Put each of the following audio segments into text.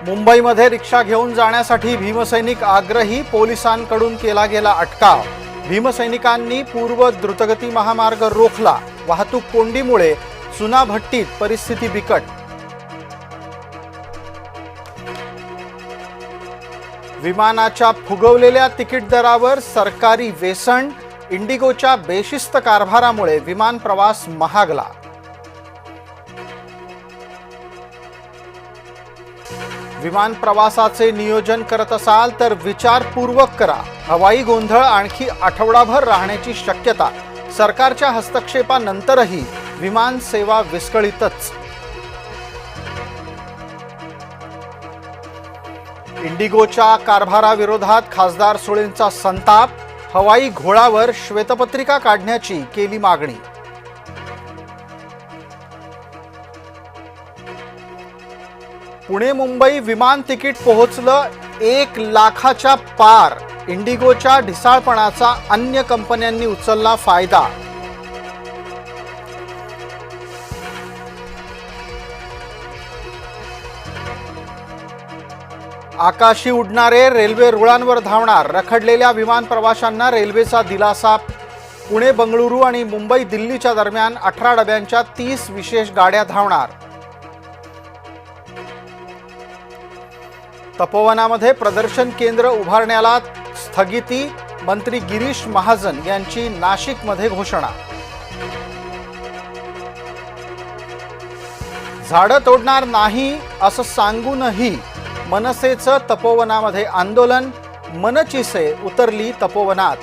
मुंबईमध्ये रिक्षा घेऊन जाण्यासाठी भीमसैनिक आग्रही, पोलिसांकडून केला गेला अटकाव। भीमसैनिकांनी पूर्व द्रुतगती महामार्ग रोखला। वाहतूक कोंडीमुळे चुनाभट्टीत परिस्थिती बिकट। विमानाच्या फुगवलेल्या तिकीट दरावर सरकारी वेसण, इंडिगोच्या बेशिस्त कारभारामुळे विमान प्रवास महागला। विमान प्रवासाचे नियोजन करत असाल तर विचारपूर्वक करा। हवाई गोंधळ आणखी आठवडाभर राहण्याची शक्यता। सरकारच्या हस्तक्षेपानंतरही विमान सेवा विस्कळीतच। इंडिगोच्या कारभाराविरोधात खासदार सुळेंचा संताप। हवाई घोळावर श्वेतपत्रिका काढण्याची केली मागणी। पुणे मुंबई विमान तिकीट पोहोचलं 1 लाखाच्या पार। इंडिगोच्या ढिसाळपणाचा अन्य कंपन्यांनी उचलला फायदा। आकाशी उडणारे रेल्वे रुळांवर धावणार। रखडलेल्या विमान प्रवाशांना रेल्वेचा दिलासा। पुणे बंगळुरू आणि मुंबई दिल्लीच्या दरम्यान 18 डब्यांच्या 30 विशेष गाड्या धावणार। तपोवनामध्ये प्रदर्शन केंद्र उभारण्याला स्थगिती। मंत्री गिरीश महाजन यांची नाशिकमध्ये घोषणा। झाडं तोडणार नाही असं सांगूनही मनसेचं तपोवनामध्ये आंदोलन। मनचिसे उतरली तपोवनात।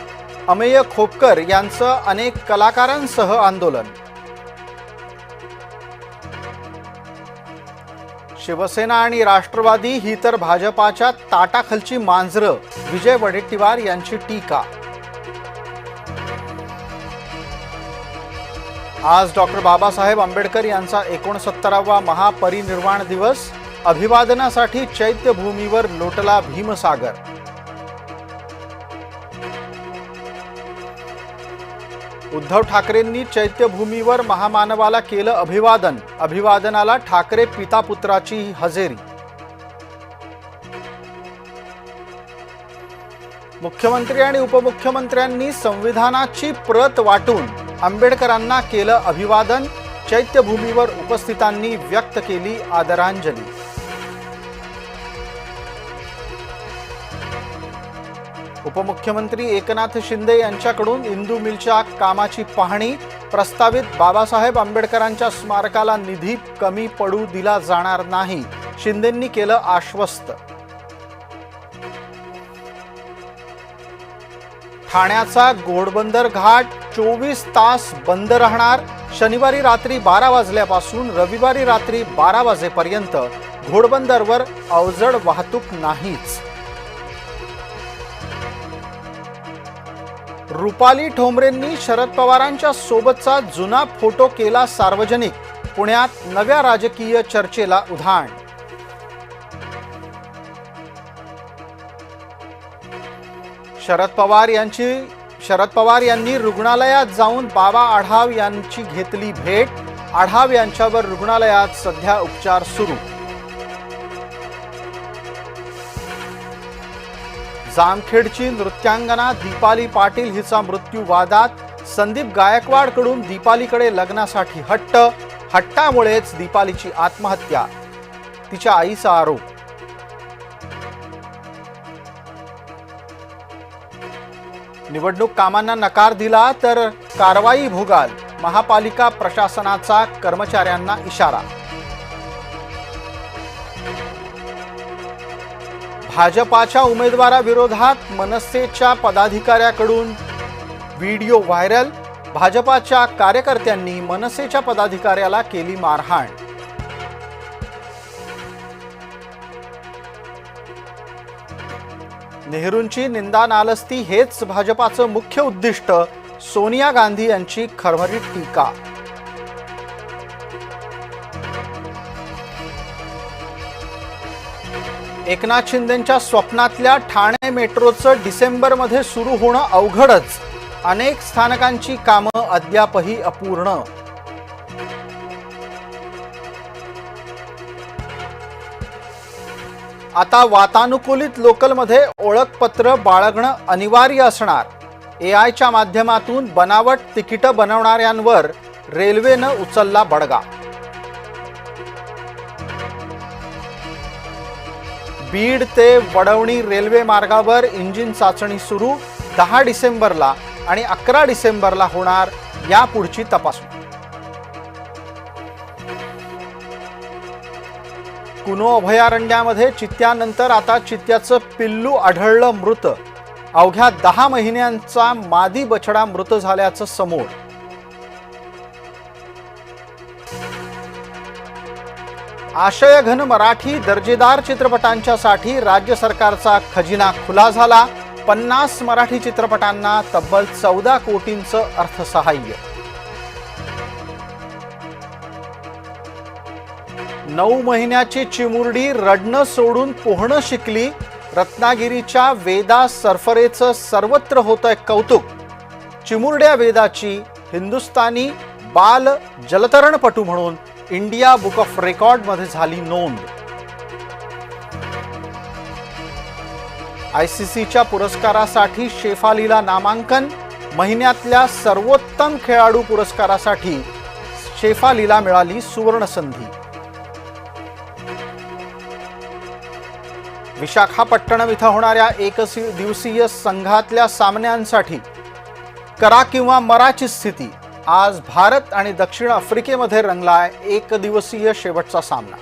अमेय खोपकर यांचं अनेक कलाकारांसह आंदोलन। शिवसेना आणि राष्ट्रवादी ही तर भाजपाच्या ताटाखालची मांजरं। विजय वडेट्टीवार यांची टीका। आज डॉक्टर बाबासाहेब आंबेडकर यांचा 69वा महापरिनिर्वाण दिवस। अभिवादनासाठी चैत्यभूमीवर लोटला भीमसागर। उद्धव ठाकरेंनी चैत्यभूमीवर महामानवाला केलं अभिवादन। अभिवादनाला ठाकरे पितापुत्राची हजेरी। मुख्यमंत्री आणि उपमुख्यमंत्र्यांनी संविधानाची प्रत वाटून आंबेडकरांना केलं अभिवादन। चैत्यभूमीवर उपस्थितांनी व्यक्त केली आदरांजली। उपमुख्यमंत्री एकनाथ शिंदे यांच्याकडून इंदू मिलच्या कामाची पाहणी। प्रस्तावित बाबासाहेब आंबेडकरांच्या स्मारकाला निधी कमी पडू दिला जाणार नाही, शिंदेंनी केलं आश्वस्त। ठाण्याचा घोडबंदर घाट 24 तास बंद राहणार। शनिवारी रात्री 12 वाजल्यापासून रविवारी रात्री 12 वाजेपर्यंत घोडबंदरवर अवजड वाहतूक नाहीच। रुपाली ठोंबरेंनी शरद पवारांच्या सोबतचा जुना फोटो केला सार्वजनिक। पुण्यात नव्या राजकीय चर्चेला उधाण। शरद पवार यांनी रुग्णालयात जाऊन बाबा आढाव यांची घेतली भेट। आढाव यांच्यावर रुग्णालयात सध्या उपचार सुरू। जामखेडची नृत्यांगना दीपाली पाटील हिचा मृत्यू वादात। संदीप गायकवाडकडून दीपालीकडे लग्नासाठी हट्ट। हट्टामुळेच दीपालीची आत्महत्या, तिच्या आईचा आरोप। निवडणूक कामांना नकार दिला तर कारवाई भोगाल। महापालिका प्रशासनाचा कर्मचाऱ्यांना इशारा। भाजपाच्या उमेदवाराविरोधात मनसेच्या पदाधिकाऱ्याकडून व्हिडिओ व्हायरल। भाजपाच्या कार्यकर्त्यांनी मनसेच्या पदाधिकाऱ्याला केली मारहाण। नेहरूंची निंदा नालस्ती हेच भाजपाचं मुख्य उद्दिष्ट, सोनिया गांधी यांची खरमरीत टीका। एकनाथ शिंदेंच्या स्वप्नातल्या ठाणे मेट्रोचं डिसेंबरमध्ये सुरू होणं अवघडच। अनेक स्थानकांची कामं अद्यापही अपूर्ण। आता वातानुकूलित लोकलमध्ये ओळखपत्र बाळगणं अनिवार्य असणार. एआयच्या माध्यमातून बनावट तिकीटं बनवणाऱ्यांवर रेल्वेनं उचलला बडगा. बीड ते वडवणी रेल्वे मार्गावर इंजिन चाचणी सुरू. 10 डिसेंबरला आणि 11 डिसेंबरला होणार यापुढची तपासणी. कुनो अभयारण्यामध्ये चित्त्यानंतर आता चित्त्याचं पिल्लू आढळलं मृत. अवघ्या 10 महिन्यांचा मादी बछडा मृत झाल्याचं समोर. आशयघन मराठी दर्जेदार चित्रपटांच्यासाठी राज्य सरकारचा खजिना खुला झाला. 50 मराठी चित्रपटांना तब्बल 14 कोटींचं अर्थसहाय्य. 9 महिन्याची चिमुरडी रडणं सोडून पोहणं शिकली. रत्नागिरीच्या वेदा सरफरेचं सर्वत्र होतंय कौतुक. चिमुरड्या वेदाची हिंदुस्थानी बाल जलतरणपटू म्हणून इंडिया बुक ऑफ रेकॉर्डमध्ये झाली नोंद. आयसीसीच्या पुरस्कारासाठी शेफालीला नामांकन. महिन्यातल्या सर्वोत्तम खेळाडू पुरस्कारासाठी शेफालीला मिळाली सुवर्ण संधी. विशाखापट्टणम इथं होणाऱ्या एकदिवसीय संघातल्या सामन्यांसाठी करा किंवा मराची स्थिती. आज भारत आणि दक्षिण आफ्रिकेमध्ये रंगलाय एकदिवसीय शेवटचा सामना.